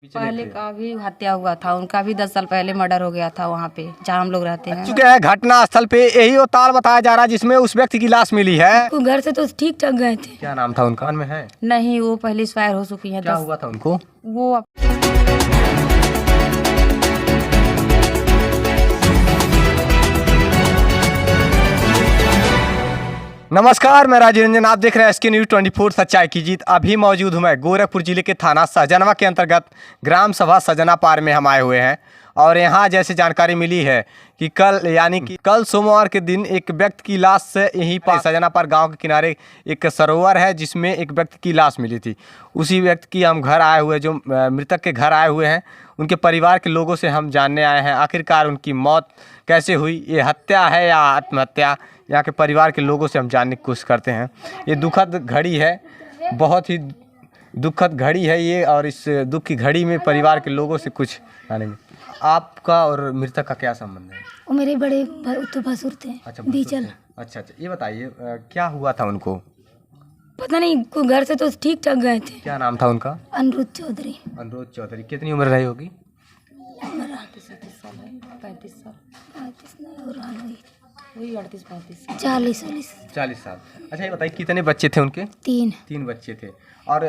पहले का भी हत्या हुआ था, उनका भी 10 साल पहले मर्डर हो गया था वहाँ पे जहाँ हम लोग रहते हैं। चुके हैं घटना स्थल पे, यही वो ताल बताया जा रहा है जिसमें उस व्यक्ति की लाश मिली है। वो घर से तो ठीक ठाक गए थे। क्या नाम था उनका? में है नहीं, वो पहले एक्सपायर हो चुकी है। क्या हुआ था उनको? वो नमस्कार, मैं राजीव रंजन, आप देख रहे हैं SK न्यूज़ 24 सच्चाई की जीत। अभी मौजूद हूँ मैं गोरखपुर जिले के थाना सहजनवा के अंतर्गत ग्राम सभा सजना पार में हम आए हुए हैं। और यहाँ जैसे जानकारी मिली है कि कल सोमवार के दिन एक व्यक्ति की लाश से यहीं पर सजना पार गांव के किनारे एक सरोवर है जिसमें एक व्यक्ति की लाश मिली थी। उसी व्यक्ति की हम घर आए हुए, जो मृतक के घर आए हुए हैं, उनके परिवार के लोगों से हम जानने आए हैं आखिरकार उनकी मौत कैसे हुई, ये हत्या है या आत्महत्या। यहाँ के परिवार के लोगों से हम जानने की कोशिश करते हैं। ये दुखद घड़ी है, बहुत ही दुखद घड़ी है ये, और इस दुख की घड़ी में परिवार के लोगों से कुछ जानेंगे। आपका और मृतक का क्या संबंध है? वो मेरे बड़े तो भसुर थे। अच्छा, बीचल। अच्छा, ये बताइए क्या हुआ था उनको? पता नहीं, घर से तो ठीक ठाक गए थे। क्या नाम था उनका? अनुरुद्ध चौधरी। अनुरुद्ध चौधरी। कितनी उम्र रही होगी? 40 साल। अच्छा, ये बताइए कितने बच्चे थे उनके? 3 बच्चे थे। और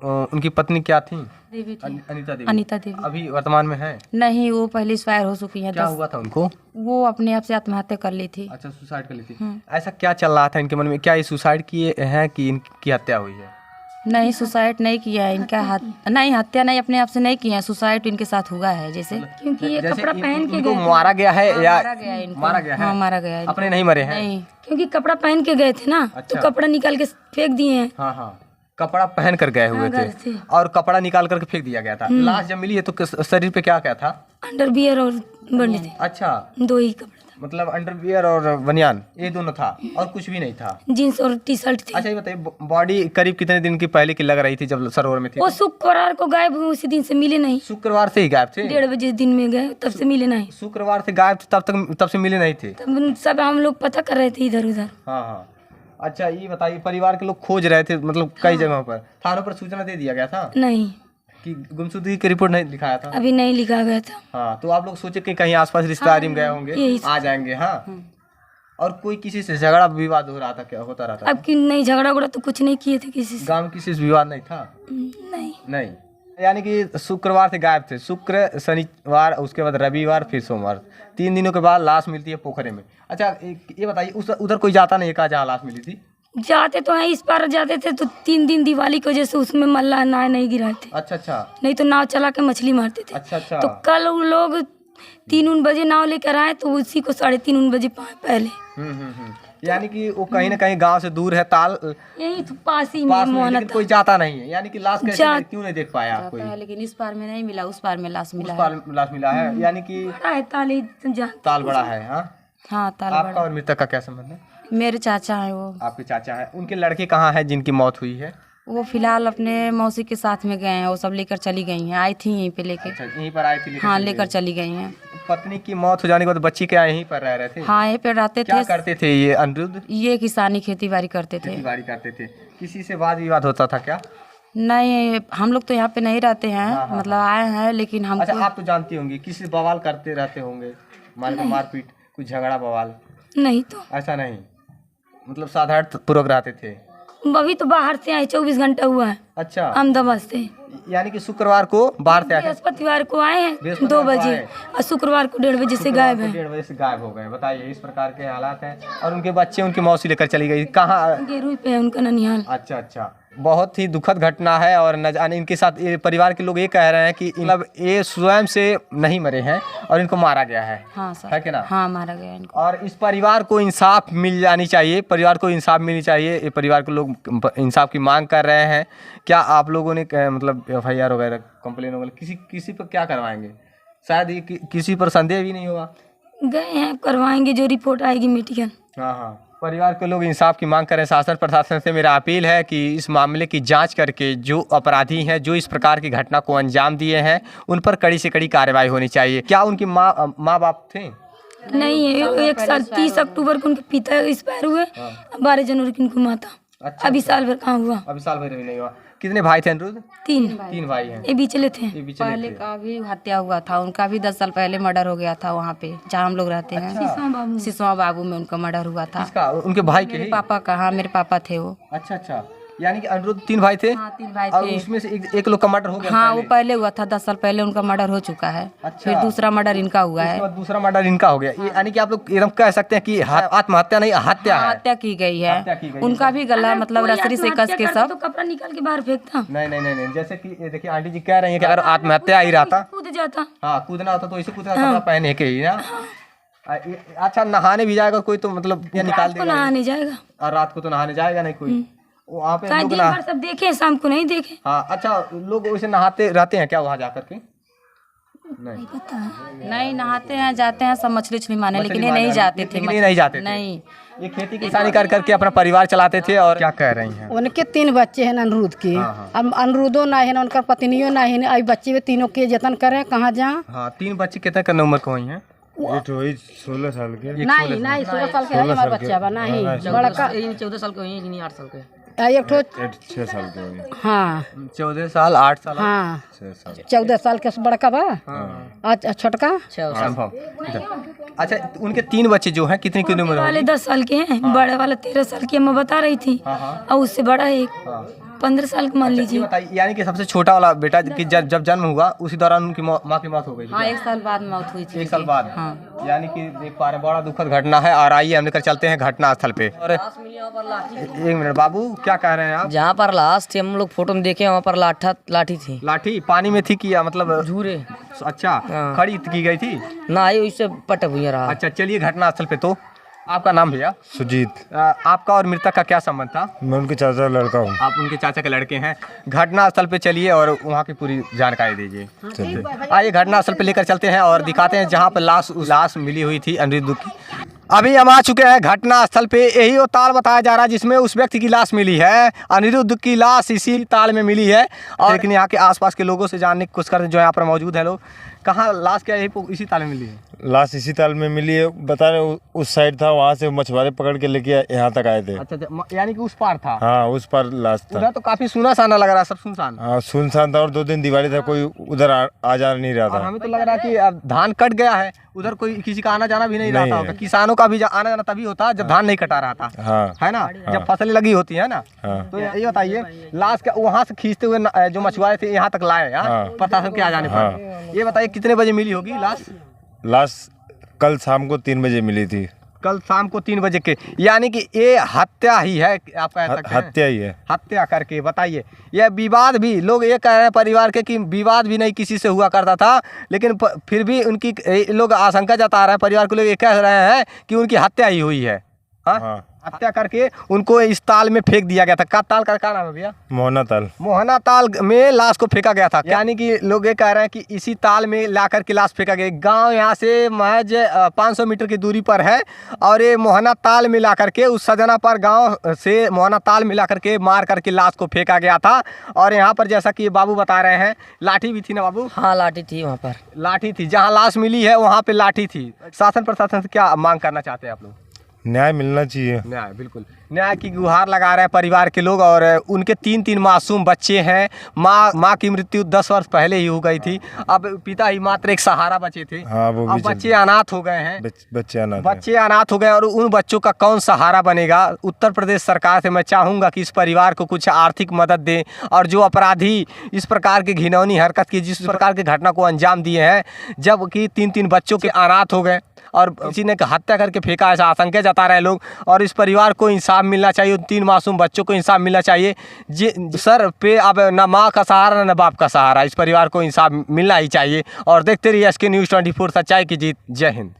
उनकी पत्नी क्या थी? देवी थी। अनीता देवी। अभी वर्तमान में है? नहीं, वो पहले एक्सपायर हो चुकी है। क्या हुआ था उनको? वो अपने आप से आत्महत्या कर ली थी। अच्छा, सुसाइड कर ली थी। ऐसा क्या चल रहा था इनके मन में? क्या ये सुसाइड किए हैं कि इनकी हत्या हुई है? नहीं, सुसाइड नहीं किया है इनका। नहीं, हत्या नहीं, अपने आप से नहीं किया है। सुसाइड इनके साथ हुआ है जैसे, क्योंकि ये कपड़ा पहन के इनको मारा गया है या मारा गया है इनको। मारा गया है? हाँ, मारा गया है। अपने नहीं मरे हैं? नहीं, क्योंकि कपड़ा पहन के गए थे ना। अच्छा। तो कपड़ा निकाल के फेंक दिए हैं। हाँ हाँ, कपड़ा पहन कर गए हुए थे और कपड़ा निकाल करके फेंक दिया गया था। लाश जब मिली है तो शरीर पे क्या क्या था? अंडरवियर और बंडी थे। अच्छा, 2 ही कपड़ा था। मतलब अंडरवियर और बनियान, ये दोनों था और कुछ भी नहीं था? जींस और टी-शर्ट थी। अच्छा, ये बताइए बॉडी करीब कितने दिन की पहले की लग रही थी जब सरोवर में थी? वो शुक्रवार को गायब हुए, उसी दिन से मिले नहीं। शुक्रवार से ही गायब थे? 1:30 बजे दिन में गए, तब से मिले नहीं। शुक्रवार से गायब थे, तब से मिले नहीं थे? तब सब हम लोग पता कर रहे थे इधर उधर। हाँ हाँ। अच्छा, ये बताइए परिवार के लोग खोज रहे थे, मतलब कई जगहों पर, थानों पर सूचना दे दिया गया था नहीं, कि गुमशुदगी की रिपोर्ट नहीं लिखाया था? अभी नहीं लिखा गया था। हाँ, तो आप लोग सोचे कि कहीं आसपास रिश्तेदारी में गए होंगे, यही आ जाएंगे। हाँ। और कोई किसी से झगड़ा विवाद हो रहा था, क्या होता रहता था? अब कि नहीं, झगड़ा उगड़ा तो कुछ नहीं किए थे किसी से। गांव में किसी से विवाद नहीं था? नहीं। यानी कि शुक्रवार से गायब थे, शुक्र शनिवार, उसके बाद रविवार, फिर सोमवार, 3 दिनों के बाद लाश मिलती है पोखरे में। अच्छा, ये बताइए उधर कोई जाता नहीं है कहाँ जहाँ लाश मिली थी? जाते तो हैं, इस पार जाते थे तो 3 दिन दिवाली की वजह से उसमें मल्लाह नाव नहीं गिराए थे। अच्छा अच्छा। नहीं तो नाव चला के मछली मारते थे। अच्छा अच्छा। तो कल वो लोग 3 बजे नाव लेकर आए तो उसी को 3:30 बजे पहले। यानी कि वो कहीं ना कहीं गांव से दूर है, ताल यही तो पास ही में पास में, मोहना लेकिन कोई जाता नहीं है। यानी कि लाश कैसे क्यों नहीं देख पाया कोई? लेकिन इस पार में नहीं मिला, उस पार में लाश मिला। उस पार लाश मिला है, यानी कि ताल बड़ा है। हाँ, ताल आपका और मृतक का क्या संबंध है? मेरे चाचा है वो। आपके चाचा है। उनके लड़के कहाँ हैं जिनकी मौत हुई है? वो फिलहाल अपने मौसी के साथ में गए हैं, वो सब लेकर चली गई हैं। आई थी यहीं पे लेके। अच्छा, यहीं पर आई थी? हाँ, लेकर चली गई हैं। पत्नी की मौत हो जाने के बाद बच्ची क्या यहीं पर रह रहे थे? हाँ, यहीं पे रहते थे। क्या करते थे ये अनुरुद्ध? ये किसानी खेती बाड़ी करते थे। खेती बाड़ी करते थे। किसी से वाद विवाद होता था क्या? नहीं, हम लोग तो यहाँ पे नहीं रहते हैं। मतलब आए हैं, लेकिन हम। अच्छा, आप तो जानती होंगी, किसी बवाल करते रहते होंगे, मारपीट, कुछ झगड़ा बवाल? नहीं तो ऐसा नहीं, मतलब साधारण पूर्वक रहते थे। अभी तो बाहर से आए, 24 घंटा हुआ है। अच्छा, अहमदाबाद से। यानी कि शुक्रवार को बाहर से आए? बृहस्पतिवार को आए हैं 2 बजे और शुक्रवार को 1:30 बजे से गायब है। 1:30 बजे से गायब हो गए। बताइए, इस प्रकार के हालात हैं। और उनके बच्चे, उनकी मौसी लेकर चली गई कहाँ? गेरू पे है उनका ननिहाल। अच्छा अच्छा, बहुत ही दुखद घटना है। और न जाने इनके साथ ये परिवार के लोग ये कह रहे हैं कि मतलब ये स्वयं से नहीं मरे हैं और इनको मारा गया है। हाँ सर, है कि ना? हाँ, मारा गया इनको। और इस परिवार को इंसाफ मिल जानी चाहिए, परिवार को इंसाफ मिलनी चाहिए। ये परिवार के लोग इंसाफ की मांग कर रहे हैं। क्या आप लोगों ने मतलब FIR वगैरह, कंप्लेन वगैरह किसी पर क्या करवाएंगे? शायद ये किसी पर संदेह भी नहीं होगा। गए हैं, करवाएंगे जो रिपोर्ट आएगी मेडिकल। हाँ हाँ, परिवार के लोग इंसाफ की मांग करें। शासन प्रशासन से मेरा अपील है कि इस मामले की जांच करके जो अपराधी हैं, जो इस प्रकार की घटना को अंजाम दिए हैं, उन पर कड़ी से कड़ी कार्रवाई होनी चाहिए। क्या उनकी माँ बाप थे? नहीं है, 1 साल 30 अक्टूबर को उनके पिता एक्सपायर हुए, 12 जनवरी को उनको माता। अच्छा, अभी साल भर कहाँ हुआ? अभी साल भर भी नहीं हुआ। कितने भाई थे अनिरुद्ध? 3 3 भाई हैं। ये बिचले थे। ये बिचले पहले थे। का भी हत्या हुआ था उनका भी 10 साल पहले मर्डर हो गया था वहाँ पे जहाँ हम लोग रहते हैं। शीशा बाबू। सिसवा बाबू में उनका मर्डर हुआ था। किसका? उनके भाई के मेरे ही? पापा का, हाँ मेरे पापा थे वो। अच्छा अच्छा, यानी कि अनिरुद्ध 3 भाई थे। हाँ 3 भाई और थे। उसमें से एक लोग का मर्डर हो गया हाँ पहले। वो पहले हुआ था, 10 साल पहले उनका मर्डर हो चुका है। अच्छा। फिर दूसरा मर्डर इनका हुआ है। उसके बाद दूसरा मर्डर इनका हो गया। ये यानी कि आप लोग एकदम कह सकते हैं कि आत्महत्या नहीं, हत्या हाँ, है। हत्या की गई है। हत्या की गई है। उनका भी गला मतलब रसरी से कस के सब। तो कपड़ा निकाल के बाहर फेंकता, नहीं नहीं नहीं नहीं, जैसे कि ये देखिए आंटी जी कह रही हैं कि अगर आत्महत्या ही रहता, कूद जाता। हाँ कूदना होता तो इसे कूदना कपड़ा पहने के ही ना। अच्छा, नहाने भी जाएगा कोई तो मतलब या निकाल रात को देगा? नहाने जाएगा। और रात को तो नहाने जाएगा नहीं कोई। वहाँ पे कहा लोग दिन ना, भर सब देखे, शाम को नहीं देखे। हाँ अच्छा, लोग वैसे नहाते रहते हैं क्या वहाँ जाकर के? नहीं, पता है। नहीं नहाते हैं, जाते हैं सब मछली उछली मारने, मछली लेकिन ये मारने नहीं जाते थे। लेकिन ये नहीं जाते थे। नहीं, ये खेती किसानी कर करके अपना परिवार चलाते थे। और क्या कह रही हैं? उनके 3 बच्चे हैं अनिरुद्ध के। अब अनिरुद्धो ना है, उनका पत्नियों ना है। अब बच्चे भी तीनों के जतन करें, कहाँ जाए। हाँ 3 बच्चे कितने करने उम्र को हुई हैं? एक तो वही 16 साल के, नहीं नहीं 16 साल के है हमारा बच्चा बा, नहीं बड़का 14 साल के हुई कि नहीं 8 साल के। एक ठो 6 साल के हुए, हाँ 14 साल 8 साल हाँ 6 साल। 14 साल के बड़का बा। अच्छा छोटका संभव। अच्छा, उनके 3 बच्चे जो हैं कितनी कितनी उम्र वाले होगी? 10 साल के हैं, बड़े वाला 13 साल की अम्मा बता रही थी। और उससे बड़ा है हाँ। 15 साल का मान ये लीजिए। बताइए, यानी कि सबसे छोटा वाला बेटा कि जब जन्म हुआ उसी दौरान उनकी माँ की मौत हो गई थी? हाँ 1 साल बाद मौत हुई थी। 1 साल बाद। हाँ। यानी कि देख पा रहे हैं, बड़ा दुखद घटना है। और आइए हम लेकर चलते हैं घटना स्थल पे। और 1 मिनट बाबू, क्या कह रहे हैं आप? जहाँ पर लाश थी हम लोग फोटो में देखे, वहाँ पर लाठी थी। लाठी पानी में थी कि मतलब? झूरे अच्छा, खड़ी की गई थी? ना आई, उससे पटक हुई रहा। अच्छा चलिए घटना स्थल पे। तो आपका नाम भैया? सुजीत, आपका और मृतक का क्या संबंध था? मैं उनके चाचा लड़का हूँ। आप उनके चाचा के लड़के हैं। घटना स्थल पे चलिए और वहाँ की पूरी जानकारी दीजिए। आइए घटना स्थल पे लेकर चलते हैं और दिखाते हैं जहाँ पर लाश मिली हुई थी अनिरुद्ध की। अभी हम आ चुके हैं घटना स्थल पे। यही वो ताल बताया जा रहा है जिसमें उस व्यक्ति की लाश मिली है। अनिरुद्ध की लाश इसी ताल में मिली है। और लेकिन यहाँ के आसपास के लोगों से जानने की कोशिश करते हैं जो यहाँ पर मौजूद है लोग। कहाँ लाश क्या यही इसी ताल में मिली है? लाश इसी ताल में मिली है, बता रहे उस साइड था, वहाँ से मछुआरे पकड़ के लेके यहाँ तक आए थे। अच्छा, यानी कि उस पार था? हाँ उस पर लाश था। उधर तो काफी सुना साना लग रहा है, सब सुनसान। हाँ सुनसान था, और 2 दिन दिवाली था, कोई उधर आ जा नहीं रहा और था। हमें तो लग रहा है कि अब धान कट गया है, उधर कोई किसी का आना जाना भी नहीं रहता होगा। किसानों का भी आना जाना तभी होता है जब धान नहीं कटा रहा था, हाँ है ना, जब फसलें लगी होती है ना। हाँ। तो ये बताइए, लाश का वहाँ से खींचते हुए जो मछुआरे थे यहाँ तक लाए हाँ। प्रशासन के आ जाने पर। ये बताइए कितने बजे मिली होगी लाश? लाश कल शाम को 3 बजे मिली थी। कल शाम को 3 बजे के, यानी कि ये हत्या ही है, आप कह सकते हैं? हत्या ही है। हत्या करके बताइए। यह विवाद भी, लोग ये कह रहे हैं परिवार के कि विवाद भी नहीं किसी से हुआ करता था, लेकिन फिर भी उनकी लोग आशंका जता रहे हैं, परिवार के लोग ये कह रहे हैं कि उनकी हत्या ही हुई है। हाँ? हत्या करके उनको इस ताल में फेंक दिया गया था। का ताल का नाम है भैया? मोहना ताल। मोहना ताल में लाश को फेंका गया था। यानी कि लोग ये कह रहे हैं कि इसी ताल में लाकर के लाश फेंका गया। गांव यहाँ से महज 500 मीटर की दूरी पर है। और ये मोहना ताल में ला करके उस सजना पर गांव से मोहना ताल में ला करके मार करके लाश को फेंका गया था। और यहाँ पर जैसा कि बाबू बता रहे हैं, लाठी भी थी ना बाबू? हाँ लाठी थी वहाँ पर। लाठी थी, जहाँ लाश मिली है वहाँ पे लाठी थी। शासन प्रशासन से क्या मांग करना चाहते हैं आप लोग? न्याय मिलना चाहिए। न्याय, बिल्कुल न्याय की गुहार लगा रहे हैं परिवार के लोग। और उनके 3 मासूम बच्चे हैं। माँ की मृत्यु 10 वर्ष पहले ही हो गई थी। अब पिता ही मात्र एक सहारा बचे थे। हाँ वो भी अब बच्चे अनाथ हो गए हैं। बच्चे अनाथ हो गए और उन बच्चों का कौन सहारा बनेगा? उत्तर प्रदेश सरकार से मैं चाहूँगा कि इस परिवार को कुछ आर्थिक मदद दें। और जो अपराधी इस प्रकार की घिनौनी हरकत की, जिस प्रकार की घटना को अंजाम दिए हैं, जबकि 3 बच्चों के अनाथ हो गए और किसी ने हत्या करके फेंका, ऐसा आशंका जता रहे लोग। और इस परिवार को इंसाफ मिलना चाहिए, 3 मासूम बच्चों को इंसाफ मिलना चाहिए। सर पे अब ना माँ का सहारा ना बाप का सहारा, इस परिवार को इंसाफ मिलना ही चाहिए। और देखते रहिए SK News 24, सच्चाई की जीत। जय हिंद।